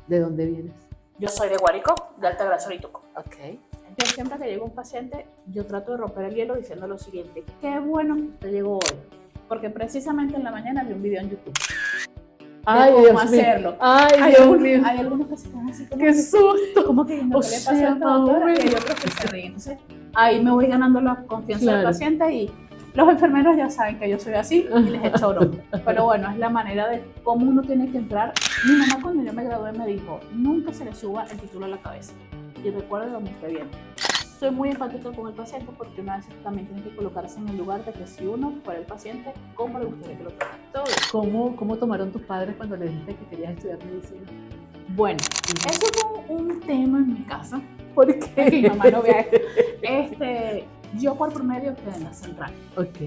¿De dónde vienes? Yo soy de Guárico, de Altagracia, Orituco. Ok. Entonces, siempre que llega un paciente, yo trato de romper el hielo diciendo lo siguiente: qué bueno que usted llegó hoy, porque precisamente en la mañana vi un video en YouTube de Ay, cómo Dios hacerlo. mío. Ay, Dios mío. Hay algunos que se quedan así como ¡Qué que, susto! como que no, O ¿qué le sea, pasa a esta más o doctora? Y hay menos. otros que se ríen. Entonces, ahí me voy ganando la confianza del Claro. paciente y los enfermeros ya saben que yo soy así y les echo broma. Pero bueno, es la manera de cómo uno tiene que entrar. Mi mamá, cuando yo me gradué, me dijo: nunca se le suba el título a la cabeza y recuerde dónde usted viene. Soy muy empática con el paciente porque una vez también tiene que colocarse en el lugar de que si uno fuera el paciente, ¿cómo le gustaría que lo tratara? Todo eso. ¿Cómo tomaron tus padres cuando les dijiste que querías estudiar medicina? Bueno, eso fue un tema en mi casa. ¿Por Es que mi qué? mamá no vea esto. Yo por promedio quedé en la central. Ok.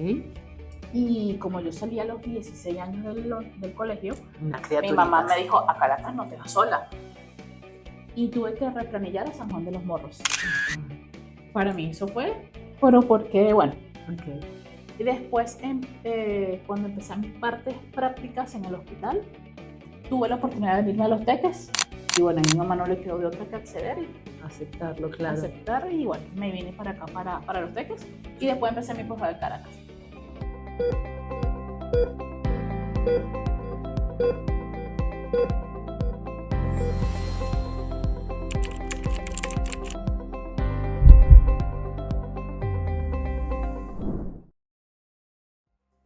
Y como yo salí a los 16 años del colegio, Una mi criaturita. mamá me dijo: a Caracas no te vas sola. Y tuve que replanillar a San Juan de los Morros. Para mí eso fue, pero porque, bueno. Ok. Y después, cuando empecé mis partes prácticas en el hospital, tuve la oportunidad de venirme a Los Teques. Y bueno, a mi mamá no le quedó de otra que acceder y Aceptarlo, claro. aceptar. Y bueno, me vine para acá, para Los Teques. Y después empecé mi posgrado en Caracas.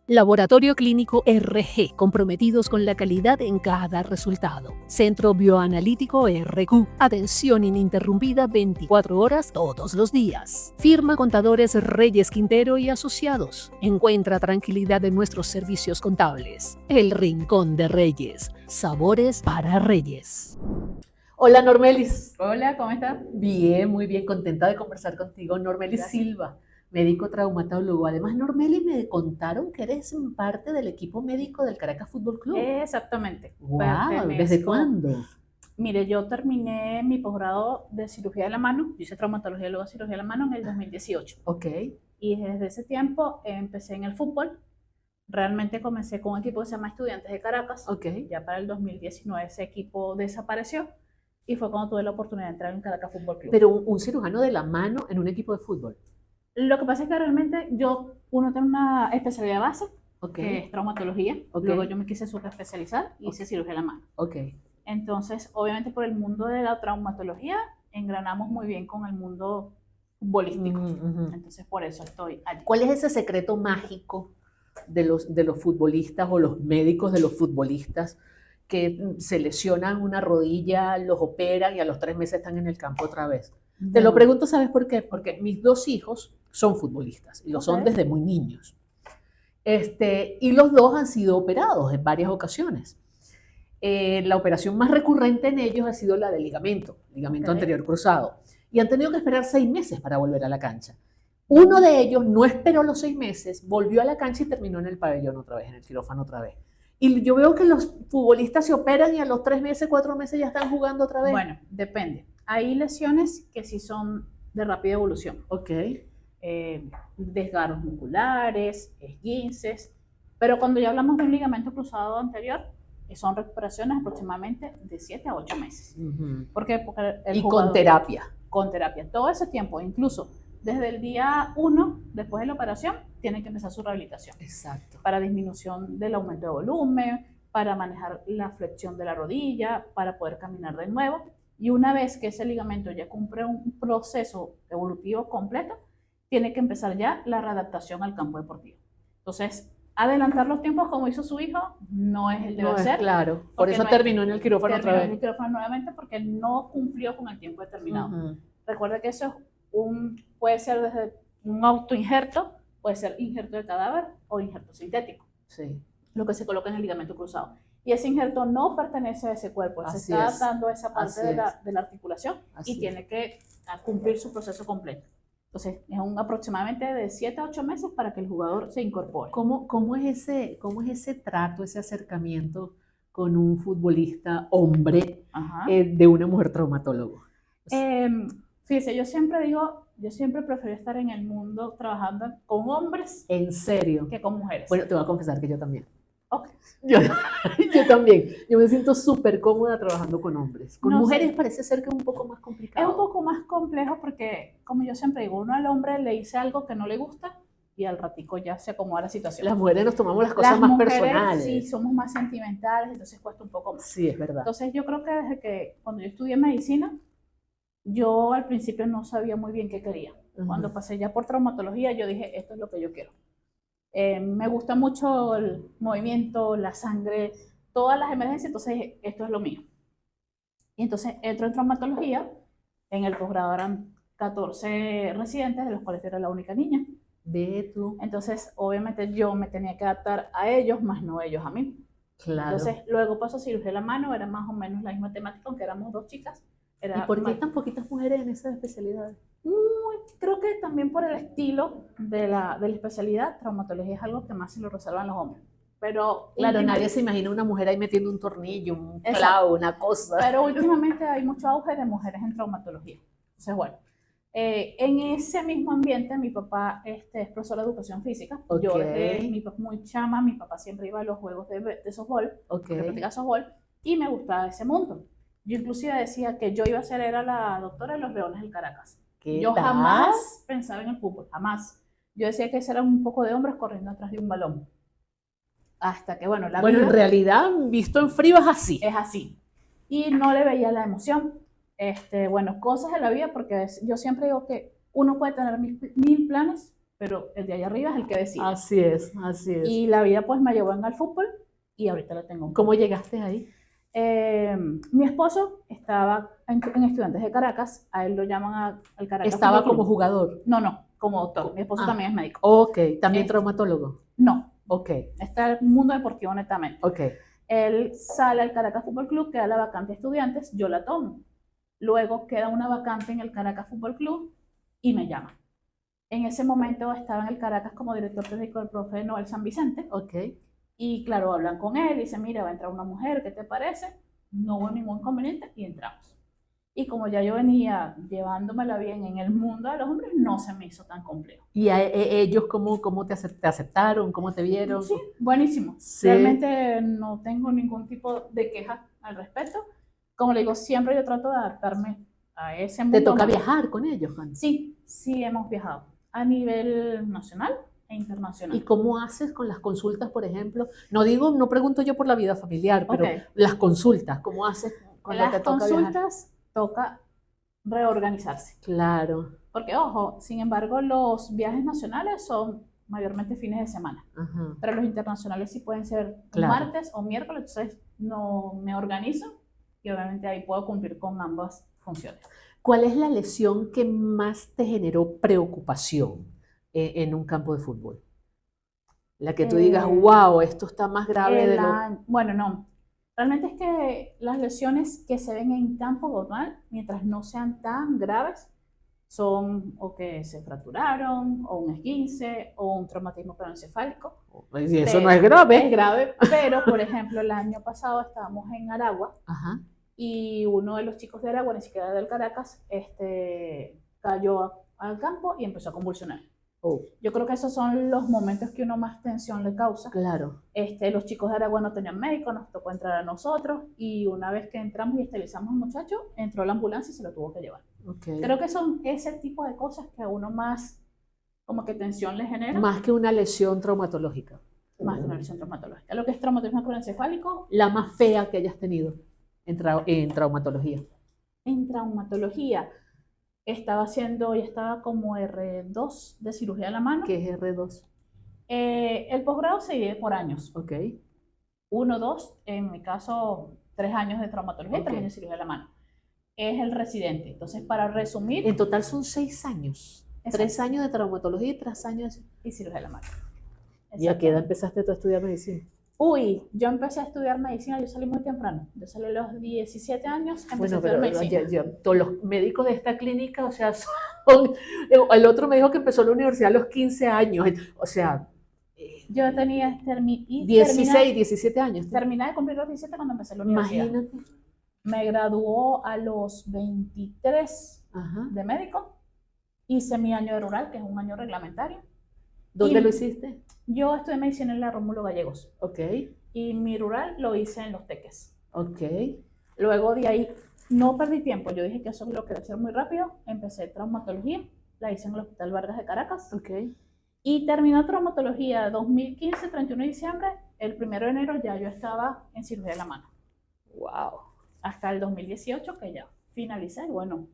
Laboratorio Clínico RG, comprometidos con la calidad en cada resultado. Centro Bioanalítico RQ, atención ininterrumpida 24 horas todos los días. Firma Contadores Reyes Quintero y Asociados. Encuentra tranquilidad en nuestros servicios contables. El Rincón de Reyes, sabores para Reyes. Hola, Normelis. Hola, ¿cómo estás? Bien, muy bien, contenta de conversar contigo. Normelis Gracias. Silva, médico traumatólogo. Además, Normelis, me contaron que eres parte del equipo médico del Caracas Fútbol Club. Exactamente. ¡Wow! ¿Desde cuándo? Mire, yo terminé mi posgrado de cirugía de la mano. Yo hice traumatología y luego cirugía de la mano en el 2018. Ok. Y desde ese tiempo empecé en el fútbol. Realmente comencé con un equipo que se llama Estudiantes de Caracas. Ok. Ya para el 2019 ese equipo desapareció y fue cuando tuve la oportunidad de entrar en Caracas Fútbol Club. Pero un cirujano de la mano en un equipo de fútbol. Lo que pasa es que realmente uno tiene una especialidad de base, Ok. que es traumatología. Ok. Luego yo me quise subespecializar y hice cirugía de la mano. Ok. Entonces, obviamente por el mundo de la traumatología engranamos muy bien con el mundo futbolístico. Entonces, por eso estoy allí. ¿Cuál es ese secreto mágico de los futbolistas o los médicos de los futbolistas que se lesionan una rodilla, los operan y a los 3 meses están en el campo otra vez? Te lo pregunto, ¿sabes por qué? Porque mis 2 hijos son futbolistas y lo son desde muy niños. Y los 2 han sido operados en varias ocasiones. La operación más recurrente en ellos ha sido la de ligamento anterior cruzado. Y han tenido que esperar 6 meses para volver a la cancha. Uno de ellos no esperó los 6 meses, volvió a la cancha y terminó en el pabellón otra vez, en el quirófano otra vez. Y yo veo que los futbolistas se operan y a los 3 meses, 4 meses ya están jugando otra vez. Bueno, depende. Hay lesiones que sí son de rápida evolución. Ok. Desgarros musculares, esguinces. Pero cuando ya hablamos de un ligamento cruzado anterior, son recuperaciones aproximadamente de 7 a 8 meses. ¿Por qué? Porque y con terapia. Con terapia. Todo ese tiempo, incluso desde el día 1, después de la operación, tiene que empezar su rehabilitación. Exacto. Para disminución del aumento de volumen, para manejar la flexión de la rodilla, para poder caminar de nuevo. Y una vez que ese ligamento ya cumple un proceso evolutivo completo, tiene que empezar ya la readaptación al campo deportivo. Entonces, adelantar los tiempos como hizo su hijo no es el deber ser. Claro, por eso terminó en el quirófano otra vez. Terminó en el quirófano nuevamente porque no cumplió con el tiempo determinado. Recuerda que eso puede ser desde un autoinjerto, puede ser injerto de cadáver o injerto sintético. Sí. Lo que se coloca en el ligamento cruzado. Y ese injerto no pertenece a ese cuerpo, se está adaptando a esa parte de la articulación y tiene que cumplir su proceso completo. Entonces, es aproximadamente de 7 a 8 meses para que el jugador se incorpore. ¿Cómo es ese trato, ese acercamiento con un futbolista hombre de una mujer traumatólogo? Fíjese, yo siempre prefiero estar en el mundo trabajando con hombres. ¿En serio? Que con mujeres. Bueno, te voy a confesar que yo también. Ok. Yo, yo también. Yo me siento súper cómoda trabajando con hombres. Con No mujeres sé. parece ser que es un poco más complicado. Es un poco más complejo porque, como yo siempre digo, uno al hombre le dice algo que no le gusta y al ratico ya se acomoda la situación. Las mujeres nos tomamos las cosas Las más mujeres personales. sí somos más sentimentales, entonces cuesta un poco más. Sí, es verdad. Entonces yo creo que desde que cuando yo estudié medicina, yo al principio no sabía muy bien qué quería. Cuando pasé ya por traumatología, yo dije, esto es lo que yo quiero. Me gusta mucho el movimiento, la sangre, todas las emergencias, entonces dije, esto es lo mío. Y entonces entro en traumatología, en el posgrado eran 14 residentes, de los cuales yo era la única niña. Ve tú. Entonces, obviamente yo me tenía que adaptar a ellos, más no ellos a mí. Claro. Entonces, luego pasó cirugía de la mano, era más o menos la misma temática, aunque éramos 2 chicas. Era ¿Y por qué más- tan poquitas mujeres en esas especialidades? Creo que también por el estilo de la especialidad, traumatología es algo que más se lo reservan los hombres. Pero Claro, últimamente- nadie se imagina una mujer ahí metiendo un tornillo, un Exacto. clavo, una cosa. Pero últimamente hay mucho auge de mujeres en traumatología. Entonces, bueno, en ese mismo ambiente, mi papá es profesor de educación física. Ok. Yo desde mi papá muy chama, mi papá siempre iba a los juegos de softball, Ok. porque practicaba softball, y me gustaba ese mundo. Yo inclusive decía que yo iba a ser, era la doctora de los Leones del Caracas. ¿Qué Yo tal? jamás pensaba en el fútbol, jamás. Yo decía que ese era un poco de hombres corriendo atrás de un balón. Hasta que, bueno, la Bueno, vida en realidad, visto en frío es así. es así. Y no le veía la emoción. Bueno, cosas de la vida, porque yo siempre digo que uno puede tener mil planes, pero el de allá arriba es el que decide. Así es, así es. Y la vida pues me llevó en el fútbol y ahorita lo tengo. ¿Cómo llegaste ahí? Mi esposo estaba en Estudiantes de Caracas, a él lo llaman al Caracas. Estaba Fútbol como Club. jugador. No, como doctor. Mi esposo también es médico. Ok, también Eh, traumatólogo. No, Ok, está en el mundo deportivo netamente. ok. Él sale al Caracas Fútbol Club, queda la vacante de estudiantes, yo la tomo. Luego queda una vacante en el Caracas Fútbol Club y me llama. En ese momento estaba en el Caracas como director técnico del profe Noel San Vicente. Ok. Y claro, hablan con él y dicen, mira, va a entrar una mujer, ¿qué te parece? No hubo ningún inconveniente y entramos. Y como ya yo venía llevándomela bien en el mundo de los hombres, no se me hizo tan complejo. ¿Y ellos cómo te aceptaron? ¿Cómo te vieron? Sí, buenísimo. Sí. Realmente no tengo ningún tipo de queja al respecto. Como le digo, siempre yo trato de adaptarme a ese mundo. ¿Te toca más. viajar con ellos, Juan? Sí, sí hemos viajado a nivel nacional e internacional. ¿Y cómo haces con las consultas, por ejemplo? No pregunto yo por la vida familiar, pero Ok. las consultas, ¿cómo haces cuando te Las toca viajar? consultas toca reorganizarse. Claro. Porque, ojo, sin embargo, los viajes nacionales son mayormente fines de semana, Ajá. pero los internacionales sí pueden ser Claro. martes o miércoles, entonces no me organizo y obviamente ahí puedo cumplir con ambas funciones. ¿Cuál es la lesión que más te generó preocupación en un campo de fútbol? La que tú digas, wow, esto está más grave de lo... Bueno, no. Realmente es que las lesiones que se ven en campo normal, mientras no sean tan graves, son o que se fracturaron, o un esguince, o un traumatismo craneoencefálico. Y eso no es grave. Es grave, pero por ejemplo, el año pasado estábamos en Aragua Ajá. y uno de los chicos de Aragua, ni siquiera del Caracas, cayó al campo y empezó a convulsionar. Oh, Yo creo que esos son los momentos que uno más tensión le causa. claro. Los chicos de Aragua no tenían médico, nos tocó entrar a nosotros y una vez que entramos y estabilizamos al muchacho, entró la ambulancia y se lo tuvo que llevar. Okay. Creo que son ese tipo de cosas que a uno más como que tensión le genera. Más que una lesión traumatológica. Más que una lesión traumatológica. Lo que es traumatismo craneoencefálico. La más fea que hayas tenido en traumatología. En traumatología estaba como R2 de cirugía de la mano. ¿Qué es R2? El posgrado se divide por años. Ok. 1, 2, en mi caso 3 años de traumatología y 3 Ok. años de cirugía de la mano. Es el residente. Entonces, para resumir, En total son 6 años. Exacto. 3 años de traumatología y 3 años. y cirugía de la mano. ¿Y a qué edad empezaste tú a estudiar medicina? Uy, yo empecé a estudiar medicina, yo salí muy temprano. Yo salí a los 17 años, empecé a Bueno, estudiar pero medicina. todos los médicos de esta clínica, o sea, son... El otro me dijo que empezó la universidad a los 15 años. O sea, Yo tenía 16, 17 años. terminé de cumplir los 17 cuando empecé la universidad. Imagínate. Me graduó a los 23 Ajá. de médico. Hice mi año de rural, que es un año reglamentario. ¿Dónde Y- lo hiciste? Yo estudié medicina en la Rómulo Gallegos. Ok. y mi rural lo hice en Los Teques. Ok. Luego de ahí no perdí tiempo, yo dije que eso lo quería hacer muy rápido, empecé traumatología, la hice en el Hospital Vargas de Caracas Ok. y terminó traumatología 2015, 31 de diciembre, el 1 de enero ya yo estaba en cirugía de la mano. Wow. Hasta el 2018 que ya finalicé, y bueno,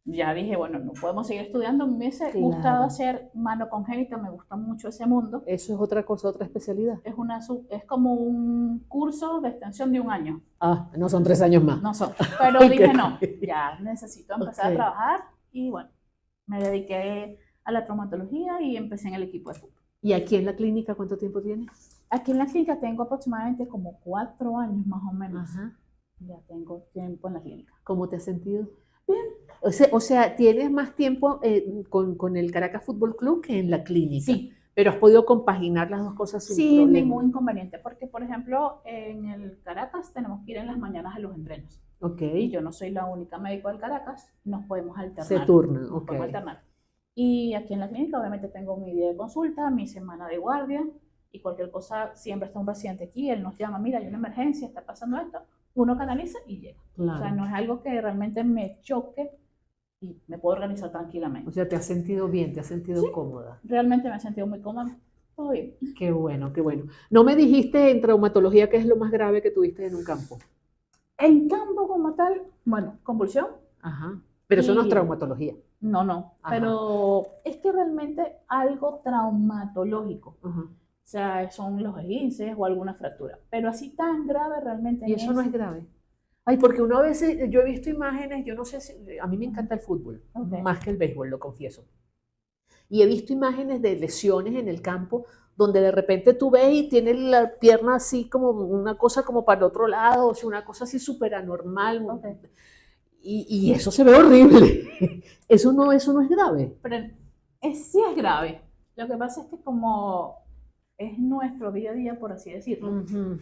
ya dije, bueno, no podemos seguir estudiando, me hubiese Claro. gustado hacer mano congénita, me gusta mucho ese mundo. Eso es otra cosa, otra especialidad. Es como un curso de extensión de 1 año. Ah, no son 3 años más. No son. Pero Ok. dije, no, ya necesito empezar Ok. a trabajar. Y bueno, me dediqué a la traumatología y empecé en el equipo de fútbol. ¿Y aquí en la clínica cuánto tiempo tienes? Aquí en la clínica tengo aproximadamente como 4 años más o menos. Ajá. Ya tengo tiempo en la clínica. ¿Cómo te has sentido? Bien. O sea, tienes más tiempo con el Caracas Fútbol Club que en la clínica. Sí, Pero has podido compaginar las dos cosas sin sin problema. ningún inconveniente. Porque, por ejemplo, en el Caracas tenemos que ir en las mañanas a los entrenos. Ok. Y yo no soy la única médico del Caracas, nos podemos alternar. Se turnan, Nos ok. podemos alternar. Y aquí en la clínica obviamente tengo mi día de consulta, mi semana de guardia y cualquier cosa, siempre está un paciente aquí, él nos llama, mira, hay una emergencia, está pasando esto, uno canaliza y llega. Claro. O sea, no es algo que realmente me choque y me puedo organizar tranquilamente. O sea, te has sentido bien, te has sentido cómoda. Realmente me he sentido muy cómoda, todo bien. Qué bueno, qué bueno. No me dijiste en traumatología qué es lo más grave que tuviste en un campo. En campo como tal, bueno, convulsión. Ajá. Pero eso no es Y- traumatología. No, Ajá. pero es que realmente algo traumatológico. Ajá. O sea, son los esguinces o alguna fractura. Pero así tan grave realmente. Y eso no es grave. Ay, porque uno a veces, yo he visto imágenes, yo no sé si, a mí me encanta el fútbol, Ok. más que el béisbol, lo confieso. Y he visto imágenes de lesiones en el campo donde de repente tú ves y tiene la pierna así como una cosa como para el otro lado, o sea, una cosa así súper anormal. Ok. Y eso se ve horrible. Eso no es grave. Pero sí es grave. Lo que pasa es que como es nuestro día a día, por así decirlo, Ujú.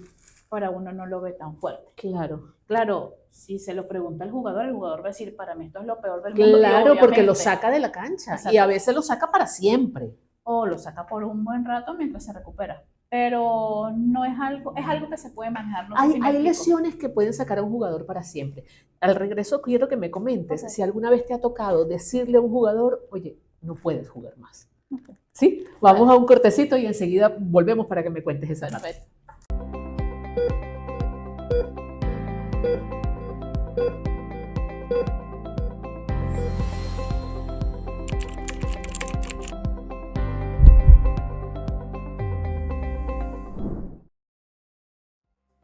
para uno no lo ve tan fuerte. Claro. Claro, si se lo pregunta el jugador va a decir, para mí esto es lo peor del mundo. Y Claro, porque lo obviamente, saca de la cancha. Exacto. Y a veces lo saca para siempre. o lo saca por un buen rato mientras se recupera. Pero no es algo que se puede manejar. No sé si me Hay explico. lesiones que pueden sacar a un jugador para siempre. Al regreso quiero que me comentes Ok. si alguna vez te ha tocado decirle a un jugador, oye, no puedes jugar más. Ok. ¿Sí? Vamos a un cortecito y enseguida volvemos para que me cuentes esa nota. Perfecto.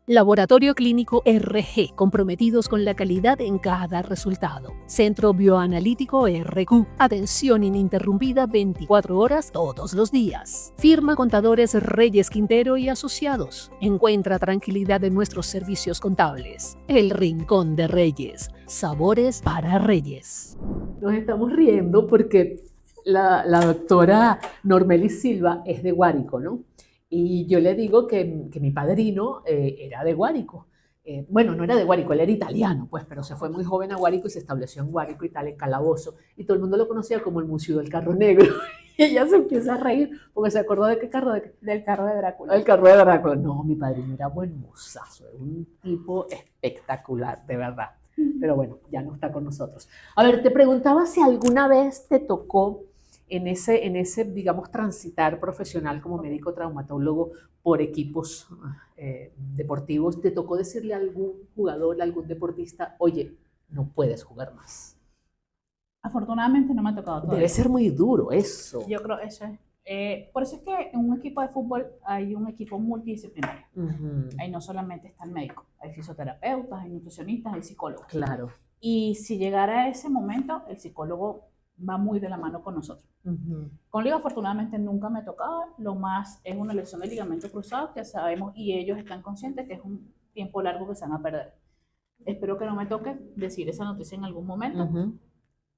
Laboratorio Clínico RG, comprometidos con la calidad en cada resultado. Centro Bioanalítico RQ, atención ininterrumpida 24 horas todos los días. Firma Contadores Reyes Quintero y Asociados. Encuentra tranquilidad en nuestros servicios contables. El Rincón de Reyes, sabores para Reyes. Nos estamos riendo porque la doctora Normelis Silva es de Guárico, ¿no? Y yo le digo que mi padrino era de Guárico. Bueno, no era de Guárico, él era italiano, pues, pero se fue muy joven a Guárico y se estableció en Guárico y tal, en Calabozo. Y todo el mundo lo conocía como el Museo del Carro Negro. Y ella se empieza a reír porque se acordó de qué carro, Del carro de Drácula. el carro de Drácula. No, mi padrino era buen mozazo, era un tipo espectacular, de verdad. Pero bueno, ya no está con nosotros. A ver, te preguntaba si alguna vez te tocó en ese, digamos, transitar profesional como médico traumatólogo por equipos deportivos, ¿te tocó decirle a algún jugador, a algún deportista, oye, no puedes jugar más? Afortunadamente no me ha tocado todavía. Debe ser muy duro eso. Yo creo eso es. Por eso es que en un equipo de fútbol hay un equipo multidisciplinario. Ujú. Ahí no solamente está el médico, hay fisioterapeutas, hay nutricionistas, hay psicólogos. Claro. Y si llegara a ese momento, el psicólogo va muy de la mano con nosotros. Ujú. Con Liga afortunadamente nunca me tocaba, lo más es una lesión de ligamento cruzado que sabemos y ellos están conscientes que es un tiempo largo que se van a perder. Espero que no me toque decir esa noticia en algún momento, Ujú.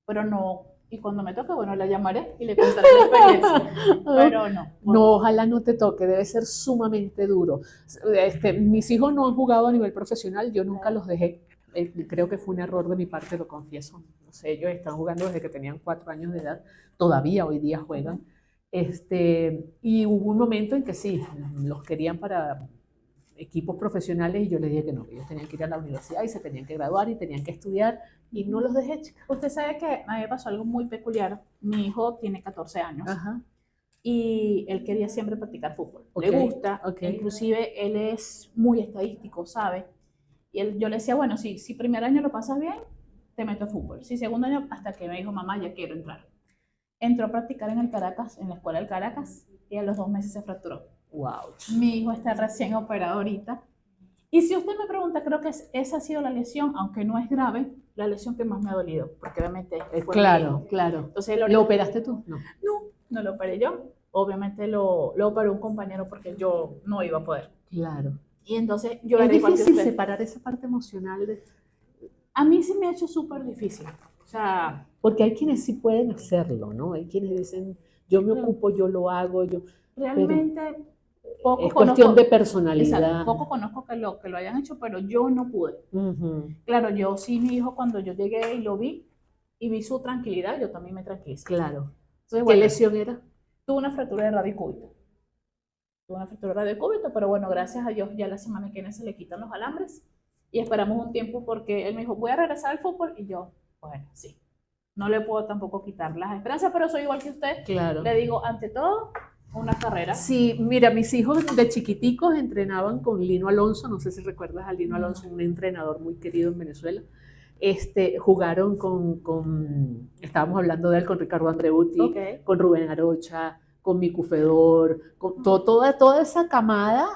pero no, y cuando me toque, bueno, la llamaré y le contaré la experiencia, pero no. No, ojalá no te toque, debe ser sumamente duro. Mis hijos no han jugado a nivel profesional, yo nunca los dejé. Creo que fue un error de mi parte, lo confieso. No sé, ellos están jugando desde que tenían 4 años de edad, todavía hoy día juegan. Y hubo un momento en que sí, los querían para equipos profesionales y yo les dije que no, que ellos tenían que ir a la universidad y se tenían que graduar y tenían que estudiar y no los dejé, chica. Usted sabe que a mí me pasó algo muy peculiar. Mi hijo tiene 14 años. Ajá. Y él quería siempre practicar fútbol. Okay, Le gusta, okay. Inclusive él es muy estadístico, ¿sabe? Y yo le decía, bueno, si primer año lo pasas bien, te meto a fútbol. Si segundo año, hasta que me dijo, mamá, ya quiero entrar. Entró a practicar en el Caracas, en la escuela del Caracas, y a los 2 meses se fracturó. Wow. Mi hijo está recién operado ahorita. Y si usted me pregunta, creo que esa ha sido la lesión, aunque no es grave, la lesión que más me ha dolido, porque obviamente fue Claro, mi hijo. claro. Entonces, ¿Lo operaste tú? No. No lo operé yo. Obviamente lo operó un compañero porque yo no iba a poder. Claro. Y entonces yo Es era igual que difícil usted. separar esa parte emocional de... A mí se me ha hecho súper difícil. O sea, Porque hay quienes sí pueden hacerlo, ¿no? Hay quienes dicen, yo me ocupo, yo lo hago, yo... realmente poco Es cuestión de personalidad. Exacto, poco conozco que lo hayan hecho, pero yo no pude. Ujú. Claro, yo sí, mi hijo, cuando yo llegué y lo vi y vi su tranquilidad, yo también me tranquilicé. Claro. Entonces, ¿Qué bueno, lesión era? tuve una fractura de radiocúbito. Pero bueno, gracias a Dios ya la semana que viene se le quitan los alambres y esperamos un tiempo porque él me dijo, voy a regresar al fútbol y yo, bueno, sí. No le puedo tampoco quitar las esperanzas, pero soy igual que usted. Claro. Le digo, ante todo, una carrera. Sí, mira, mis hijos de chiquiticos entrenaban con Lino Alonso, no sé si recuerdas a Lino Alonso, un entrenador muy querido en Venezuela. Jugaron estábamos hablando de él, con Ricardo Andreuti, Okay. con Rubén Arocha, con Micu Fedor, con toda esa camada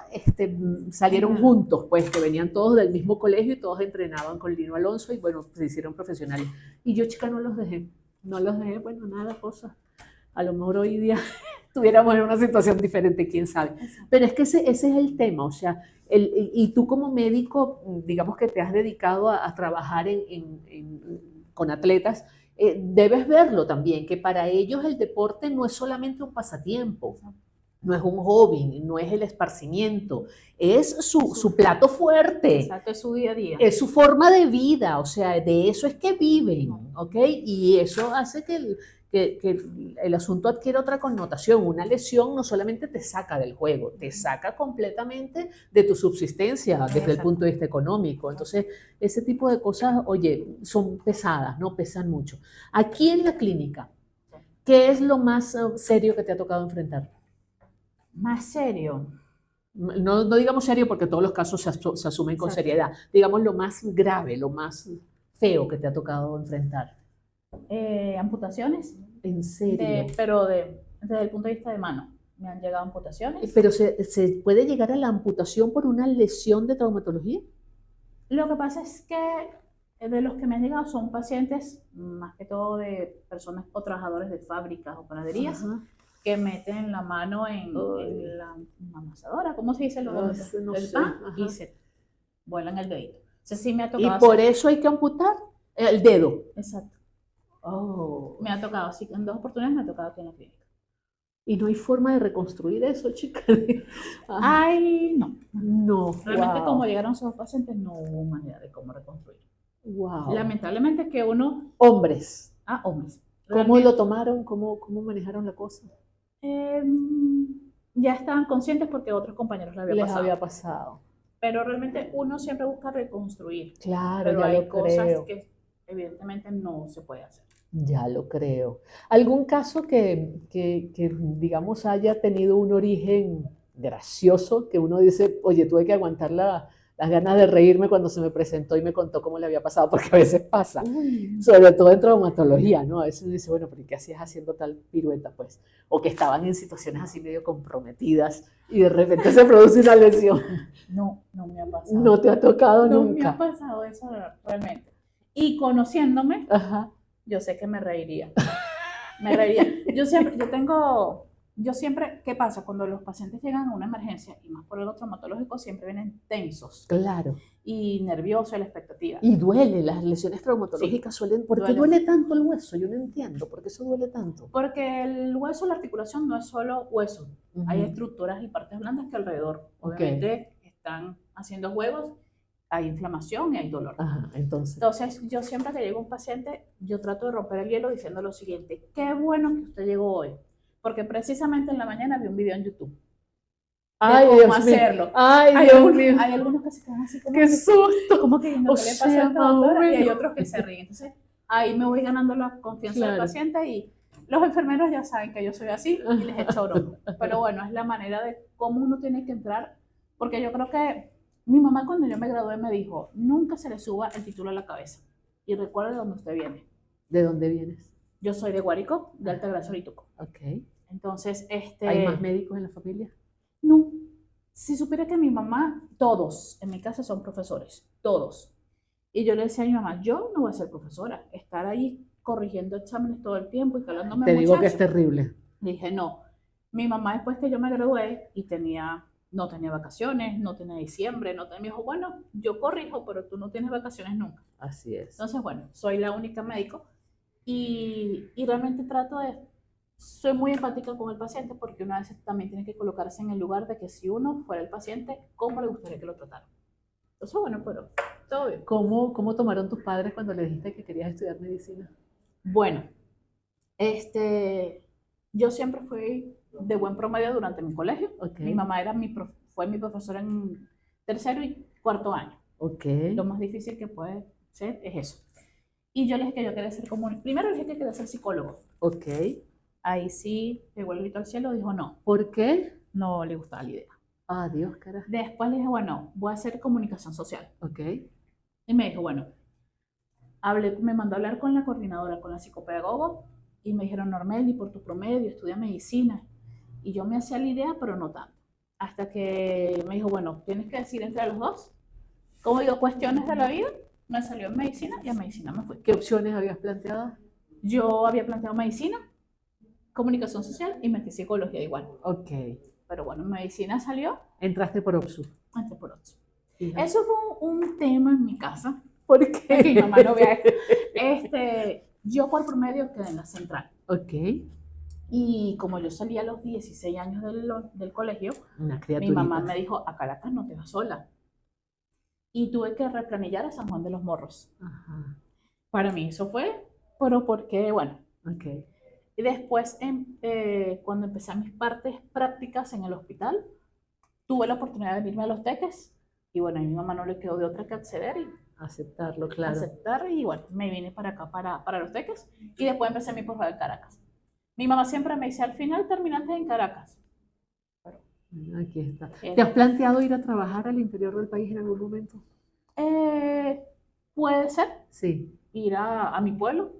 salieron juntos, pues que venían todos del mismo colegio y todos entrenaban con Lino Alonso y bueno, se hicieron profesionales. Y yo, chica, no los dejé, bueno, nada, cosas. A lo mejor hoy día estuviéramos en una situación diferente, quién sabe. Pero es que ese es el tema, o sea, y tú como médico, digamos que te has dedicado a trabajar con atletas, debes verlo también, que para ellos el deporte no es solamente un pasatiempo, no es un hobby, no es el esparcimiento, es su plato fuerte. Exacto, es su día a día. Es su forma de vida, o sea, de eso es que viven, ¿ok? Y eso hace que el asunto adquiere otra connotación. Una lesión no solamente te saca del juego, te saca completamente de tu subsistencia desde el punto de vista económico. Entonces, ese tipo de cosas, oye, son pesadas, ¿no? Pesan mucho. Aquí en la clínica, ¿qué es lo más serio que te ha tocado enfrentar? Más serio. No digamos serio porque todos los casos se asumen con seriedad. Digamos lo más grave, lo más feo que te ha tocado enfrentar. Amputaciones. ¿En serio? Pero desde el punto de vista de mano. Me han llegado amputaciones. ¿Pero se puede llegar a la amputación por una lesión de traumatología? Lo que pasa es que de los que me han llegado son pacientes, más que todo de personas o trabajadores de fábricas o panaderías, que meten la mano en la amasadora, ¿cómo se dice? No el sé. pan y se vuelan el dedito. O sea, sí me ha tocado. ¿Y por eso hay que amputar el dedo? Exacto. Oh. Me ha tocado, así que en 2 oportunidades me ha tocado aquí en la clínica. ¿Y no hay forma de reconstruir eso, chica? Ay, no. No. Realmente, wow. como llegaron esos pacientes, no hubo manera de cómo reconstruir. Wow. Lamentablemente que uno... Hombres. Hombres. ¿Cómo lo tomaron? ¿Cómo manejaron la cosa? Ya estaban conscientes porque otros compañeros les había pasado. Pero realmente uno siempre busca reconstruir. Claro, pero ya hay lo cosas creo. que evidentemente no se puede hacer. Ya lo creo. ¿Algún caso que digamos, haya tenido un origen gracioso, que uno dice, oye, tuve que aguantar las ganas de reírme cuando se me presentó y me contó cómo le había pasado? Porque a veces pasa, sobre todo en traumatología, ¿no? A veces uno dice, bueno, pero ¿qué hacías haciendo tal pirueta, pues? O que estaban en situaciones así medio comprometidas y de repente se produce una lesión. No me ha pasado. No te ha tocado No nunca. me ha pasado eso realmente. Y conociéndome, Ajá. yo sé que me reiría. Me reiría. Yo siempre, ¿qué pasa? Cuando los pacientes llegan a una emergencia, y más por algo traumatológico, siempre vienen tensos. Claro. Y nerviosos, la expectativa. Y duele, las lesiones traumatológicas suelen... ¿Por qué duele tanto el hueso? Yo no entiendo, ¿por qué eso duele tanto? Porque el hueso, la articulación no es solo hueso. Hay estructuras y partes blandas que alrededor, obviamente, están haciendo juegos, hay inflamación y hay dolor. Ajá, entonces, yo siempre que llego a un paciente, yo trato de romper el hielo diciendo lo siguiente: qué bueno que usted llegó hoy, porque precisamente en la mañana vi un video en YouTube. Ay, cómo Dios mío. hacerlo. Ay, Hay Dios algunos, mío. hay algunos que se quedan así como ¡Qué susto! como que viendo O qué le sea, pasa a esta más o doctora, y hay menos. otros que se ríen. Entonces, ahí me voy ganando la confianza del Claro. paciente y los enfermeros ya saben que yo soy así y les echo broma. Pero bueno, es la manera de cómo uno tiene que entrar, porque yo creo que mi mamá cuando yo me gradué me dijo, nunca se le suba el título a la cabeza y recuerde de dónde usted viene. ¿De dónde vienes? Yo soy de Guárico, de Altagracia, Orituco. Ok. Entonces, ¿Hay más médicos en la familia? no, si supiera que mi mamá, todos en mi casa son profesores, todos. Y yo le decía a mi mamá, yo no voy a ser profesora, estar ahí corrigiendo exámenes todo el tiempo y calándome Te digo que es muchachos. terrible. Dije, no. Mi mamá después que yo me gradué y no tenía vacaciones, no tenía diciembre, me dijo, bueno, yo corrijo, pero tú no tienes vacaciones nunca. Así es. Entonces, bueno, soy la única médico y realmente soy muy empática con el paciente porque una vez también tiene que colocarse en el lugar de que si uno fuera el paciente, ¿cómo le gustaría que lo trataran? Entonces, bueno, pero todo bien. ¿Cómo tomaron tus padres cuando le dijiste que querías estudiar medicina? Bueno, yo siempre fui de buen promedio durante mi colegio. Ok. Mi mamá fue mi profesora en tercero y cuarto año. Ok. Lo más difícil que puede ser es eso. Y yo le dije que yo quería ser primero le dije que quería ser psicólogo. Ok. Ahí sí, pegó el grito al cielo, dijo no, ¿Por qué? no le gustaba la idea. Ah, Dios, carajo. Después le dije, bueno, voy a hacer comunicación social. Ok. Y me dijo, bueno, me mandó a hablar con la coordinadora, con la psicopedagoga, y me dijeron, Normeli, por tu promedio, estudia medicina. Y yo me hacía la idea, pero no tanto. Hasta que me dijo, bueno, tienes que decidir entre los dos. Como digo, cuestiones de la vida, me salió en medicina y a medicina me fui. ¿Qué opciones habías planteado? Yo había planteado medicina, comunicación social y metí psicología igual. Ok. Pero bueno, medicina salió, Entraste por OPSU. entré por otro. Hija. Eso fue un tema en mi casa. ¿Por Que mi qué? mamá no vea esto. Yo por promedio quedé en la central. Ok. Y como yo salí a los 16 años del colegio, Una mi criaturita. mamá me dijo, a Caracas no te vas sola. Y tuve que replanillar a San Juan de los Morros. Ajá. Para mí eso fue, pero porque, bueno. Ok. Y después, cuando empecé mis partes prácticas en el hospital, tuve la oportunidad de venirme a Los Teques. Y bueno, a mi mamá no le quedó de otra que acceder y Aceptarlo, claro. aceptar. Y bueno, me vine para acá, para Los Teques. Y después empecé mi posgrado en Caracas. Mi mamá siempre me dice, al final terminaste en Caracas. Aquí está. ¿Te has planteado ir a trabajar al interior del país en algún momento? Puede ser Sí. ir a mi pueblo.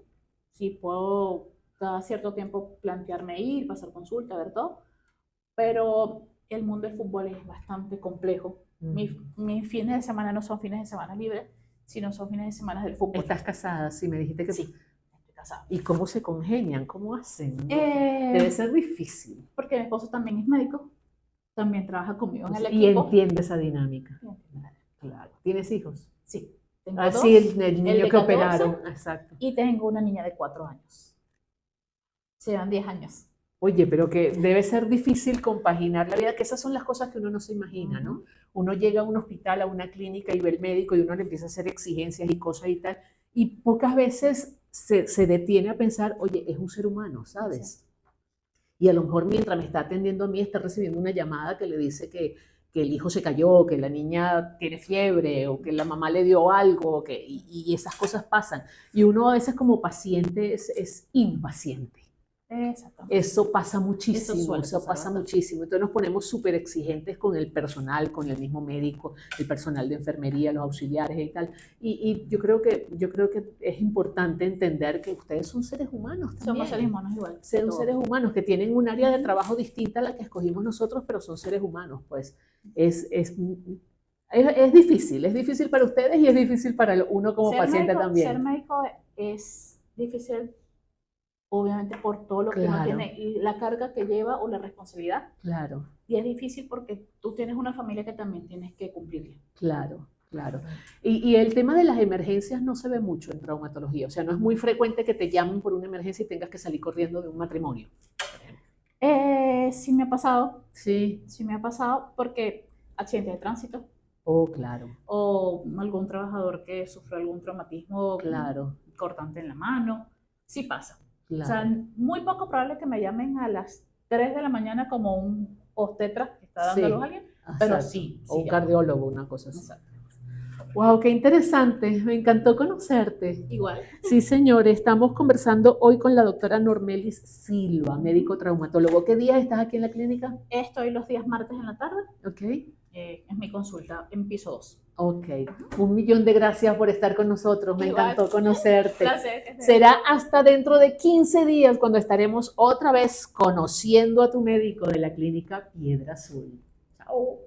Si puedo cada cierto tiempo plantearme ir, pasar consulta, ver todo. Pero el mundo del fútbol es bastante complejo. Mis fines de semana no son fines de semana libres, sino son fines de semana del fútbol. ¿Estás casada? Sí, me dijiste que Sí, estoy casada. ¿Y cómo se congenian? ¿Cómo hacen? Debe ser difícil. Porque mi esposo también es médico, también trabaja conmigo en el Y equipo. entiende esa dinámica. Claro. ¿Tienes hijos? Sí, tengo Así dos, el niño de que 14 operaron. Exacto. y tengo una niña de 4 años. Se dan 10 años. Oye, pero que debe ser difícil compaginar la vida, que esas son las cosas que uno no se imagina, ¿no? Uno llega a un hospital, a una clínica y ve al médico y uno le empieza a hacer exigencias y cosas y tal, y pocas veces se detiene a pensar, oye, es un ser humano, ¿sabes? Y a lo mejor mientras me está atendiendo a mí, está recibiendo una llamada que le dice que el hijo se cayó, que la niña tiene fiebre o que la mamá le dio algo, y esas cosas pasan. Y uno a veces como paciente es impaciente. Exacto. Eso pasa muchísimo, Eso suele eso pasar pasa bastante. muchísimo. Entonces nos ponemos súper exigentes con el personal, con el mismo médico, el personal de enfermería, los auxiliares y tal. Y yo creo que es importante entender que ustedes son seres humanos también. Somos seres humanos igual. Son todos. seres humanos que tienen un área de trabajo distinta a la que escogimos nosotros, pero son seres humanos, pues. Es difícil para ustedes y es difícil para uno como paciente también. Ser médico es difícil, obviamente, por todo lo que uno Claro. tiene y la carga que lleva o la responsabilidad. Claro, Y es difícil porque tú tienes una familia que también tienes que cumplirle. claro. Claro. Y el tema de las emergencias no se ve mucho en traumatología. O sea, no es muy frecuente que te llamen por una emergencia y tengas que salir corriendo de un matrimonio. Sí me ha pasado, Sí. porque accidentes de tránsito Oh, claro, o algún trabajador que sufrió algún traumatismo claro, cortante en la mano, sí pasa. claro. O sea, muy poco probable que me llamen a las 3 de la mañana como un obstetra que está está dando a luz a alguien, pero exacto. sí. O un ya. cardiólogo, una cosa así. Exacto. Wow, qué interesante. Me encantó conocerte. Igual. Sí, señores, estamos conversando hoy con la doctora Normelis Silva, médico traumatólogo. ¿Qué días estás aquí en la clínica? Estoy los días martes en la tarde. Ok. Es mi consulta en piso 2. Ok. 1.000.000 de gracias por estar con nosotros. Me Igual. encantó conocerte. Placer. Será hasta dentro de 15 días cuando estaremos otra vez conociendo a tu médico de la clínica Piedra Azul. Chao.